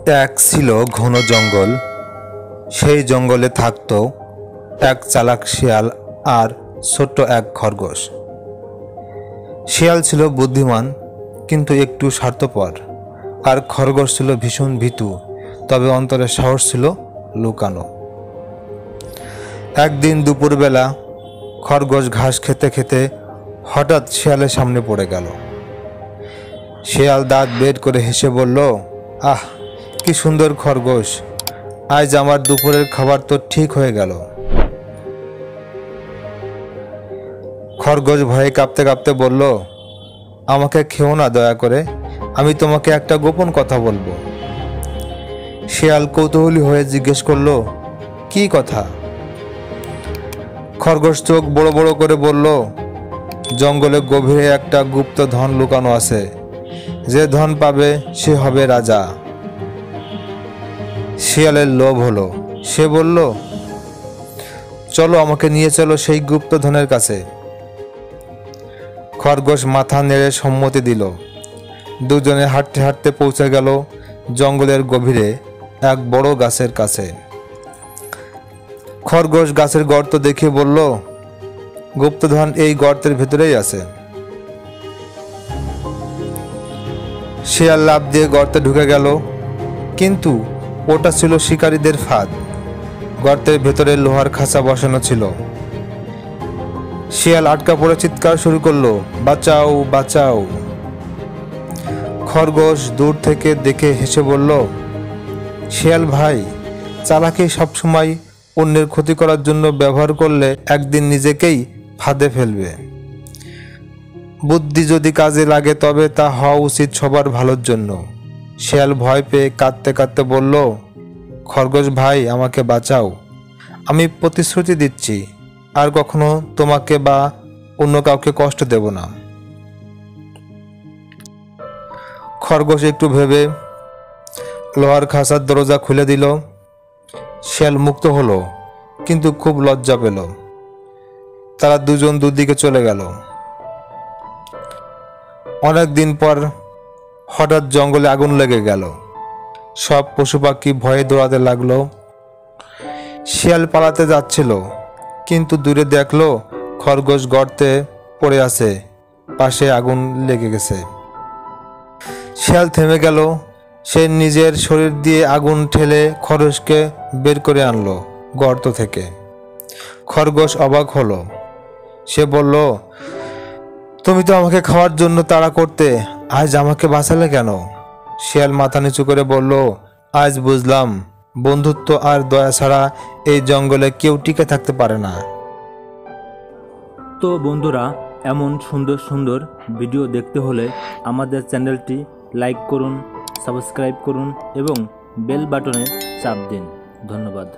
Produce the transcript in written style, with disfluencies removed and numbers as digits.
এক ছিল ঘন জঙ্গল। সেই জঙ্গলে থাকত এক চালাক শিয়াল আর ছোট্ট এক খরগোশ। শিয়াল ছিল বুদ্ধিমান কিন্তু একটু স্বার্থপর, আর খরগোশ ছিল ভীষণ ভীতু, তবে অন্তরে সাহস ছিল লুকানো। একদিন দুপুরবেলা খরগোশ ঘাস খেতে খেতে হঠাৎ শিয়ালের সামনে পড়ে গেল। শিয়াল দাঁত বের করে হেসে বলল, আহ, কি সুন্দর খরগোশ, আজ আমার দুপুরের খাবার তো ঠিক হয়ে গেল। খরগোশ ভয়ে কাঁপতে কাঁপতে বলল, আমাকে খেও না দয়া করে, আমি তোমাকে একটা গোপন কথা বলবো। শিয়াল কৌতূহলী হয়ে জিজ্ঞেস করলো, কি কথা? খরগোশ চোখ বড় বড় করে বলল, জঙ্গলের গভীরে একটা গুপ্ত ধন লুকানো আছে, যে ধন পাবে সে হবে রাজা। শিয়ালের লোভ হলো, সে বলল, চলো আমাকে নিয়ে চলো সেই গুপ্ত ধনের কাছে। খরগোশ মাথা নেড়ে সম্মতি দিল। দুজনে হাঁটতে হাঁটতে পৌঁছে গেল জঙ্গলের গভীরে এক বড় গাছের কাছে। খরগোশ গাছের গর্ত দেখে বলল, গুপ্তধন এই গর্তের ভেতরেই আছে। শিয়াল লাফ দিয়ে গর্তে ঢুকে গেল, কিন্তু ওটা ছিল শিকারীদের ফাঁদ। গর্তের ভেতরে লোহার খাঁচা বসানো ছিল। শিয়াল আটকা পড়ে চিৎকার শুরু করলো, বাঁচাও বাঁচাও। খরগোশ দূর থেকে দেখে হেসে বলল, শিয়াল ভাই, চালাকি সবসময় অন্যের ক্ষতি করার জন্য ব্যবহার করলে একদিন নিজেকেই ফাঁদে ফেলবে। বুদ্ধি যদি কাজে লাগে তবে তা হওয়া উচিত সবার ভালোর জন্য। শিয়াল ভয় পেয়ে কাঁদতে কাঁদতে বলল, খরগোশ ভাই, আমাকে বাঁচাও, আমি প্রতিশ্রুতি দিচ্ছি আর কখনো তোমাকে বা অন্য কাউকে কষ্ট দেব না। খরগোশ একটু ভেবে লোহার খাঁচার দরজা খুলে দিল। শিয়াল মুক্ত হলো, কিন্তু খুব লজ্জা পেল। তারা দুজন দুদিকে চলে গেল। অনেক দিন পর হঠাৎ জঙ্গলে আগুন লেগে গেল। সব পশু পাখি ভয়ে দৌড়াতে লাগলো। শিয়াল পালাতে যাচ্ছিল, কিন্তু দূরে দেখলো খরগোশ গর্তে পড়ে আছে, পাশে আগুন লেগে গেছে। শিয়াল থেমে গেল। সে নিজের শরীর দিয়ে আগুন ঠেলে খরগোশকে বের করে আনলো গর্ত থেকে। খরগোশ অবাক হলো। সে বলল, তুমি তো আমাকে খাওয়ার জন্য তাড়া করতে, আজ আমাকে বাঁচালে কেন? শিয়াল মাথা নিচু করে বলল, আজ বুঝলাম বন্ধুত্ব আর দয়া ছাড়া এই জঙ্গলে কেউ টিকে থাকতে পারে না। তো বন্ধুরা, এমন সুন্দর সুন্দর ভিডিও দেখতে হলে আমাদের চ্যানেলটি লাইক করুন, সাবস্ক্রাইব করুন এবং বেল বাটনে চাপ দিন। ধন্যবাদ।